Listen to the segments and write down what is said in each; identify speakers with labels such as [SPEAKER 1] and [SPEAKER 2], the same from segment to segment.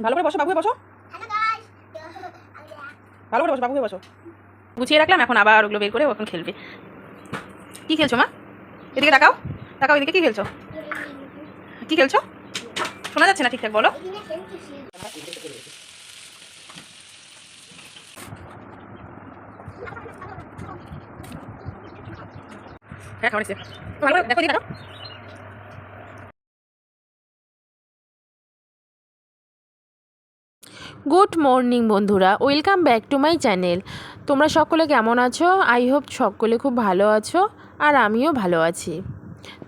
[SPEAKER 1] ভালো করে বসো, বাবু হয়ে বসো, ভালো করে বসো, বাবু হয়ে বসো। গুছিয়ে রাখলাম, এখন আবার ওগুলো বের করে ও এখন খেলবে। কি খেলছো মা? এদিকে তাকাও, তাকাও এদিকে। কি খেলছো? কি খেলছো? শোনা যাচ্ছে না ঠিকঠাক, বলো। হ্যাঁ খাওয়া নিচ্ছে, ভালো করে দেখো, এদিকে তাকাও।
[SPEAKER 2] গুড মর্নিং বন্ধুরা, welcome back to my channel. তোমরা সকলে কেমন আছো? আই হোপ সকলে খুব ভালো আছো, আর আমিও ভালো আছি।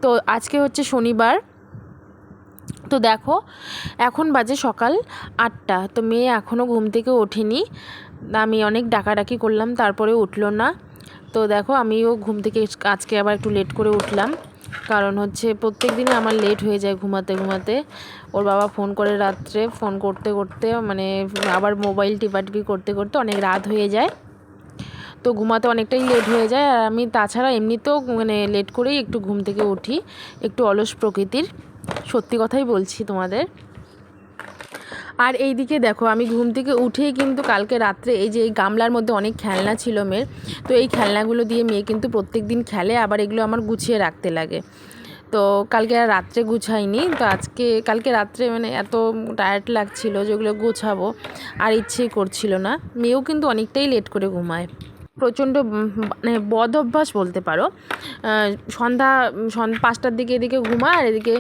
[SPEAKER 2] তো আজকে হচ্ছে শনিবার। তো দেখো, এখন বাজে সকাল 8টা। তো মেয়ে এখনও ঘুম থেকে ওঠেনি। আমি অনেক ডাকাডাকি করলাম, তারপরে উঠলো না। তো দেখো, আমিও ঘুম থেকে আজকে আবার একটু লেট করে উঠলাম, কারণ হচ্ছে প্রত্যেক দিনই আমার লেট হয়ে যায় ঘুমাতে ঘুমাতে। ওর বাবা ফোন করে রাত্রে, ফোন করতে করতে মানে আবার মোবাইল টিপাটিপি করতে করতে অনেক রাত হয়ে যায়। তো ঘুমাতে অনেকটাই লেট হয়ে যায়। আর আমি তাছাড়া এমনিতেও মানে লেট করেই একটু ঘুম থেকে উঠি, একটু অলস প্রকৃতির, সত্যি কথাই বলছি তোমাদের। আর এই দিকে দেখো, আমি ঘুম থেকে উঠেই কিন্তু কালকে রাত্রে এই যে এই গামলার মধ্যে অনেক খেলনা ছিল মেয়ের, তো এই খেলনাগুলো দিয়ে মেয়ে কিন্তু প্রত্যেক দিন খেলে, আবার এগুলো আমার গুছিয়ে রাখতে লাগে। তো কালকে আর রাত্রে গুছাইনি। তো কালকে রাত্রে মানে এত টায়ার্ড লাগছিল যেগুলো গোছাবো, আর ইচ্ছেই করছিল না। মেয়েও কিন্তু অনেকটাই লেট করে ঘুমায়, প্রচণ্ড মানে বদ অভ্যাস বলতে পারো। সন্ধ্যা 5টার দিকে এদিকে ঘুমায়, আর এদিকে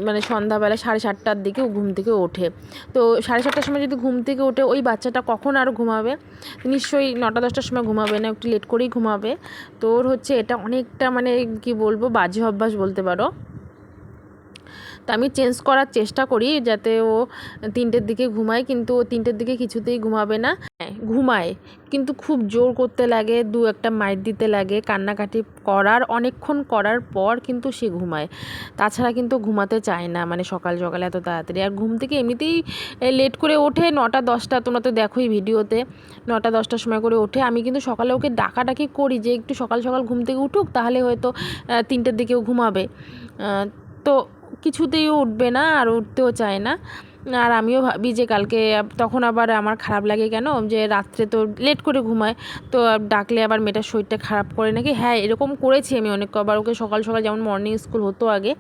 [SPEAKER 2] মানে সন্ধ্যাবেলা 7:30টার দিকে ঘুম থেকে ওঠে। তো 7:30টার সময় যদি ঘুম থেকে ওঠে, ওই বাচ্চাটা কখন আর ঘুমাবে? নিশ্চয়ই 9টা-10টার সময় ঘুমাবে না, একটু লেট করেই ঘুমাবে। তো ওর হচ্ছে এটা অনেকটা মানে কি বলবো, বাজে অভ্যাস বলতে পারো। তো আমি চেঞ্জ করার চেষ্টা করি যাতে ও 3টের দিকে ঘুমায়, কিন্তু ও 3টের দিকে কিছুতেই ঘুমাবে না। হ্যাঁ ঘুমায়, কিন্তু খুব জোর করতে লাগে, দু একটা মাইর দিতে লাগে, কান্নাকাটি করার অনেকক্ষণ করার পর কিন্তু সে ঘুমায়। তাছাড়া কিন্তু ঘুমাতে চায় না, মানে সকাল সকাল এত তাড়াতাড়ি। আর ঘুম থেকে এমনিতেই লেট করে ওঠে, 9টা-10টা, তোমরা তো দেখোই ভিডিওতে 9টা-10টার সময় করে ওঠে। আমি কিন্তু সকালে ওকে ডাকাডাকি করি যে একটু সকাল সকাল ঘুম থেকে উঠুক, তাহলে হয়তো 3টের দিকেও ঘুমাবে। তো কিছুতেই উঠবে না, আর উঠতেও চায় না। আর আমিও ভাবি যে কালকে, তখন আবার আমার খারাপ লাগে কেন, যে রাত্রে তো লেট করে ঘুমায়, তো ডাকলে আবার মেয়েটার শরীরটা খারাপ করে নাকি। হ্যাঁ এরকম করেছি আমি অনেক কবার ওকে, সকাল সকাল যেমন মর্নিং স্কুল হতো আগে,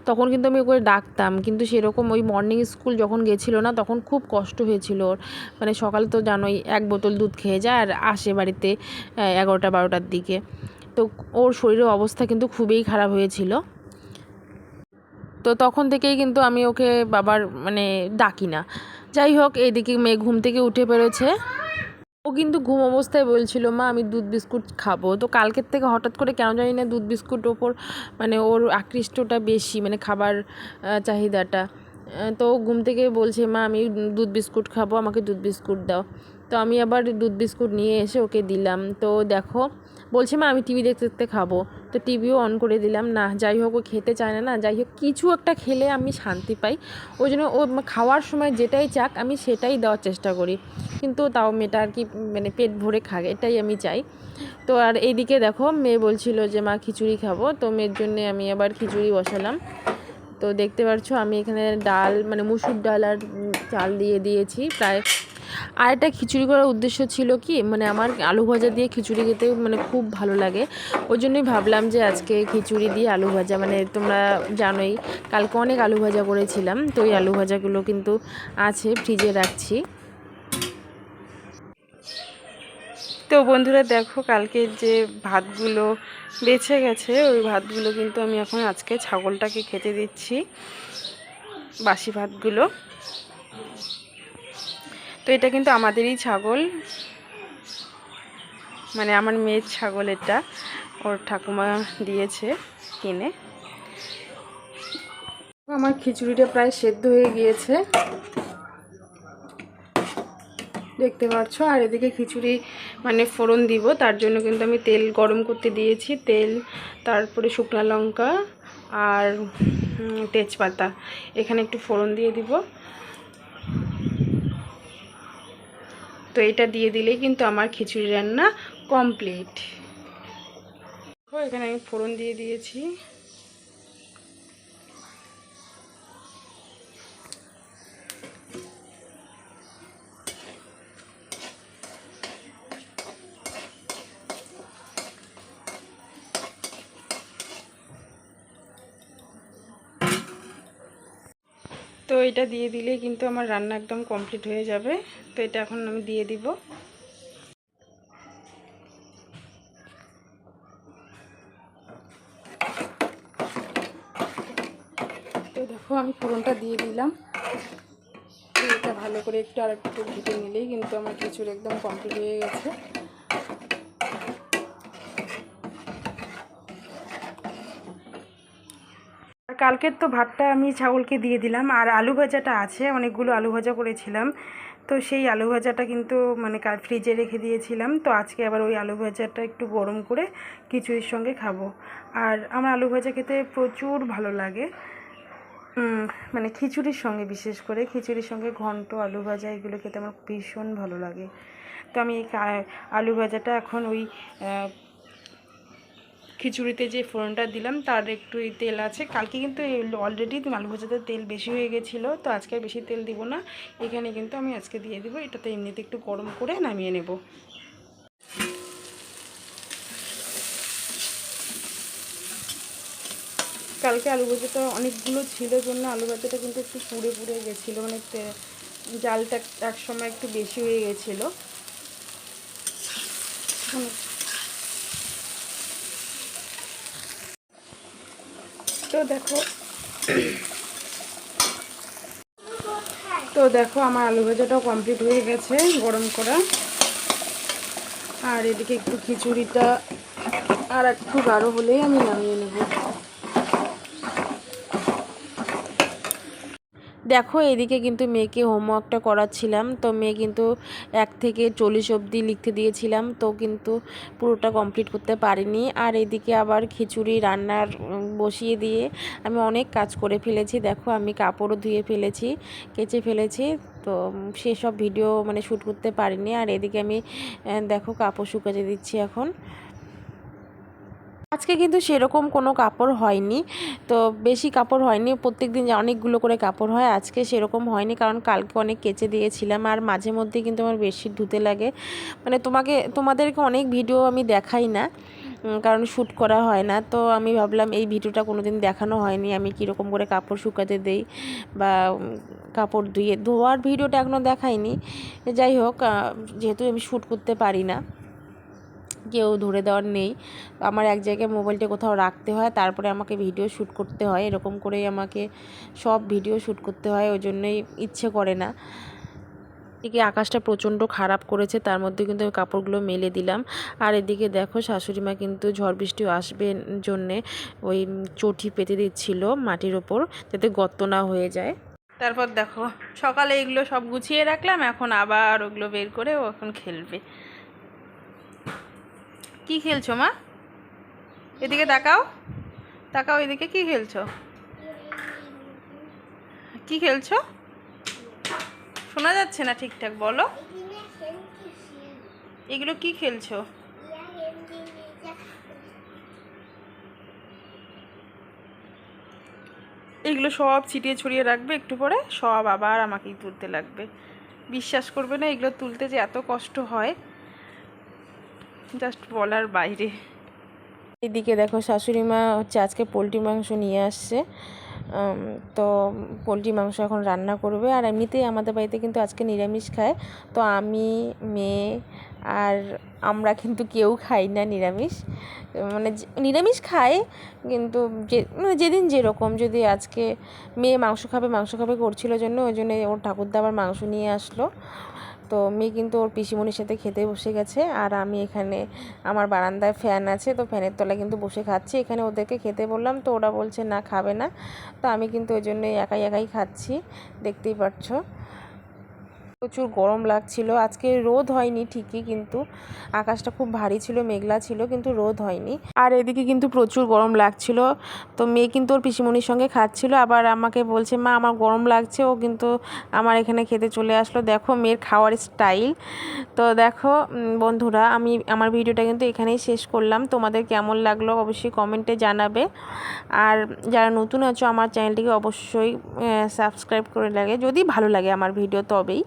[SPEAKER 2] তখন কিন্তু আমি ওকে ডাকতাম, কিন্তু সেরকম ওই মর্নিং স্কুল যখন গেছিলো না, তখন খুব কষ্ট হয়েছিল ওর। মানে সকালে তো জানোই 1 বোতল দুধ খেয়ে যায় আর আসে বাড়িতে 11টা-12টার দিকে। তো ওর শরীরের অবস্থা কিন্তু খুবই খারাপ হয়েছিল। তো তখন থেকেই কিন্তু আমি ওকে বাবার মানে ডাকি না। যাই হোক, এইদিকে মেয়ে ঘুম থেকে উঠে পেরেছে। ও কিন্তু ঘুম অবস্থায় বলছিল, মা আমি দুধ বিস্কুট খাবো। তো কালকের থেকে হঠাৎ করে কেন জানি না দুধ বিস্কুট ওপর মানে ওর আকৃষ্টটা বেশি, মানে খাবার চাহিদাটা। তো ঘুম থেকে বলছে, মা আমি দুধ বিস্কুট খাবো, আমাকে দুধ বিস্কুট দাও। তো আমি আবার দুধ বিস্কুট নিয়ে এসে ওকে দিলাম। তো দেখো, বলছে মা আমি টিভি দেখতে দেখতে খাবো। তো টিভিও অন করে দিলাম না। যাই হোক, ও খেতে চায় না, যাই হোক কিছু একটা খেলে আমি শান্তি পাই। ওই জন্য ও খাওয়ার সময় যেটাই চাক আমি সেটাই দেওয়ার চেষ্টা করি, কিন্তু তাও মেয়েটা আর কি মানে পেট ভরে খাক, এটাই আমি চাই। তো আর এইদিকে দেখো, মেয়ে বলছিল যে মা খিচুড়ি খাবো, তো মেয়ের জন্যে আমি আবার খিচুড়ি বসালাম। তো দেখতে পাচ্ছ আমি এখানে ডাল মানে মুসুর ডাল আর চাল দিয়ে দিয়েছি প্রায়। আর একটা খিচুড়ি করার উদ্দেশ্য ছিল কি, মানে আমার আলু ভাজা দিয়ে খিচুড়ি খেতে মানে খুব ভালো লাগে। ওই জন্যই ভাবলাম যে আজকে খিচুড়ি দিয়ে আলু ভাজা, মানে তোমরা জানোই কালকে অনেক আলু ভাজা করেছিলাম, তো ওই আলু ভাজাগুলো কিন্তু আছে, ফ্রিজে রাখছি।
[SPEAKER 1] তো বন্ধুরা দেখো, কালকের যে ভাতগুলো বেঁচে গেছে, ওই ভাতগুলো কিন্তু আমি এখন আজকে ছাগলটাকে খেতে দিচ্ছি, বাসি ভাতগুলো। তো এটা কিন্তু আমাদেরই ছাগল, মানে আমার মেয়ের ছাগল এটা, ওর ঠাকুমা দিয়েছে কিনে। আমার খিচুড়িটা প্রায় সেদ্ধ হয়ে গিয়েছে, দেখতে পাচ্ছ। আর এদিকে খিচুড়ি মানে ফোড়ন দিব, তার জন্য কিন্তু আমি তেল গরম করতে দিয়েছি। তেল, তারপরে শুকনো লঙ্কা আর তেজপাতা, এখানে একটু ফোড়ন দিয়ে দিব। তো এটা দিয়ে দিলেই কিন্তু আমার খিচুড়ি রান্না কমপ্লিট। এখানে আমি ফোড়ন দিয়ে দিয়েছি। তো এটা দিয়ে দিলেই কিন্তু আমার রান্না একদম কমপ্লিট হয়ে যাবে। তো এটা এখন আমি দিয়ে দিব। তো দেখো আমি ফোড়নটা দিয়ে দিলাম। এটা ভালো করে একটু আর একটু ভেজে নিলেই কিন্তু আমার খিচুড়ি একদম কমপ্লিট হয়ে গেছে। আর কালকের তো ভাতটা আমি ছাগলকে দিয়ে দিলাম, আর আলু ভাজাটা আছে, অনেকগুলো আলু ভাজা করেছিলাম। তো সেই আলু ভাজাটা কিন্তু মানে কাল ফ্রিজে রেখে দিয়েছিলাম। তো আজকে আবার ওই আলু ভাজাটা একটু গরম করে খিচুড়ির সঙ্গে খাবো। আর আমার আলু ভাজা খেতে প্রচুর ভালো লাগে, মানে খিচুড়ির সঙ্গে, বিশেষ করে খিচুড়ির সঙ্গে ঘন্ট, আলু ভাজা এগুলো খেতে আমার ভীষণ ভালো লাগে। তো আমি এই আলু ভাজাটা এখন ওই খিচুড়িতে যে ফোড়নটা দিলাম তার একটু তেল আছে, কালকে কিন্তু অলরেডি আলু ভাজাতে তেল বেশি হয়ে গেছিলো, তো আজকে আর বেশি তেল দিব না, এখানে কিন্তু আমি আজকে দিয়ে দিব। এটাতে এমনিতে একটু গরম করে নামিয়ে নেব। কালকে আলু ভাজাটা অনেকগুলো ছিল জন্য আলু ভাজাটা কিন্তু একটু পুড়ে পুড়ে গেছিলো, মানে জালটা এক সময় একটু বেশি হয়ে গেছিলো। তো দেখো আমার আলু ভাজাটাও কমপ্লিট হয়ে গেছে গরম করা। আর এদিকে একটু খিচুড়িটা আর একটু গাঢ় হলেই আমি নামিয়ে নেব।
[SPEAKER 2] দেখো এদিকে কিন্তু মেয়েকে হোমওয়ার্কটা করাচ্ছিলাম। তো মেয়ে কিন্তু 1 থেকে 40 অবধি লিখতে দিয়েছিলাম, তো কিন্তু পুরোটা কমপ্লিট করতে পারিনি। আর এদিকে আবার খিচুড়ি রান্নার বসিয়ে দিয়ে আমি অনেক কাজ করে ফেলেছি। দেখো আমি কাপড়ও ধুয়ে ফেলেছি, কেচে ফেলেছি। তো সেসব ভিডিও মানে শ্যুট করতে পারিনি। আর এদিকে আমি দেখো কাপড় শুকাতে দিচ্ছি এখন। আজকে কিন্তু সেরকম কোনো কাপড় হয়নি, তো বেশি কাপড় হয়নি। প্রত্যেকদিন অনেকগুলো করে কাপড় হয়, আজকে সেরকম হয়নি, কারণ কালকে অনেক কেচে দিয়েছিলাম। আর মাঝে মধ্যে কিন্তু আমার বেডশিট ধুতে লাগে, মানে তোমাদেরকে অনেক ভিডিও আমি দেখাই না, কারণ শ্যুট করা হয় না। তো আমি ভাবলাম এই ভিডিওটা কোনো দিন দেখানো হয়নি, আমি কীরকম করে কাপড় শুকাতে দেই বা কাপড় ধোয়ার ভিডিওটা এখনও দেখাইনি। যাই হোক, যেহেতু আমি শ্যুট করতে পারি না, কেউ ধরে দেওয়ার নেই, আমার এক জায়গায় মোবাইলটা কোথাও রাখতে হয়, তারপরে আমাকে ভিডিও শ্যুট করতে হয়, এরকম করেই আমাকে সব ভিডিও শ্যুট করতে হয়, ওই জন্যই ইচ্ছে করে না। এদিকে আকাশটা প্রচণ্ড খারাপ করেছে, তার মধ্যে কিন্তু আমি কাপড়গুলো মেলে দিলাম। আর এদিকে দেখো শাশুড়ি মা কিন্তু ঝড় বৃষ্টি আসবে জন্যে ওই চটি পেতে দিচ্ছিল মাটির ওপর, যাতে গর্ত না হয়ে যায়।
[SPEAKER 1] তারপর দেখো সকালে এগুলো সব গুছিয়ে রাখলাম, এখন আবার ওগুলো বের করে ও এখন খেলবে। কি খেলছো মা? এদিকে তাকাও, তাকাও এদিকে, কি খেলছো? কি খেলছো? শোনা যাচ্ছে না ঠিকঠাক, বলো। এগুলো কি খেলছো? এগুলো সব ছিটিয়ে ছড়িয়ে রাখবে, একটু পরে সব আবার আমাকেই তুলতে লাগবে। বিশ্বাস করবে না, এগুলো তুলতে যে এত কষ্ট হয় জাস্ট বলার বাইরে।
[SPEAKER 2] এদিকে দেখো শাশুড়ি মা হচ্ছে আজকে পোলট্রি মাংস নিয়ে আসছে, তো পোলট্রি মাংস এখন রান্না করবে। আর এমনিতেই আমাদের বাড়িতে কিন্তু আজকে নিরামিষ খায়, তো আমি, মেয়ে আর আমরা কিন্তু কেউ খাই না নিরামিষ, মানে নিরামিষ খায় কিন্তু যেদিন যেরকম, যদি আজকে মেয়ে মাংস খাবে করছিল জন্য, ওই জন্য ওর ঠাকুরদা আবার মাংস নিয়ে আসলো। তো মেয়ে কিন্তু ওর পিসিমণির সাথে খেতে বসে গেছে, আর আমি এখানে আমার বারান্দায় ফ্যান আছে, তো ফ্যানের তলায় কিন্তু বসে খাচ্ছি। এখানে ওদেরকে খেতে বললাম, তো ওরা বলছে না খাবে না, তো আমি কিন্তু ওই জন্য একাই খাচ্ছি, দেখতেই পাচ্ছ। প্রচুর গরম লাগছিল, আজকে রোদ হয়নি ঠিকই, কিন্তু আকাশটা খুব ভারী ছিল, মেঘলা ছিল, কিন্তু রোদ হয়নি। আর এদিকে কিন্তু প্রচুর গরম লাগছিল, তো মেয়ে কিন্তু ওর পিসিমণির সঙ্গে খাচ্ছিল, আবার আমাকে বলছে মা আমার গরম লাগছে, ও কিন্তু আমার এখানে খেতে চলে আসলো। দেখো মেয়ের খাওয়ার স্টাইল। তো দেখো বন্ধুরা, আমি আমার ভিডিওটা কিন্তু এখানেই শেষ করলাম। তোমাদের কেমন লাগলো অবশ্যই কমেন্টে জানাবে। আর যারা নতুন আছো আমার চ্যানেলটিকে অবশ্যই সাবস্ক্রাইব করে লাগে, যদি ভালো লাগে আমার ভিডিও তবেই।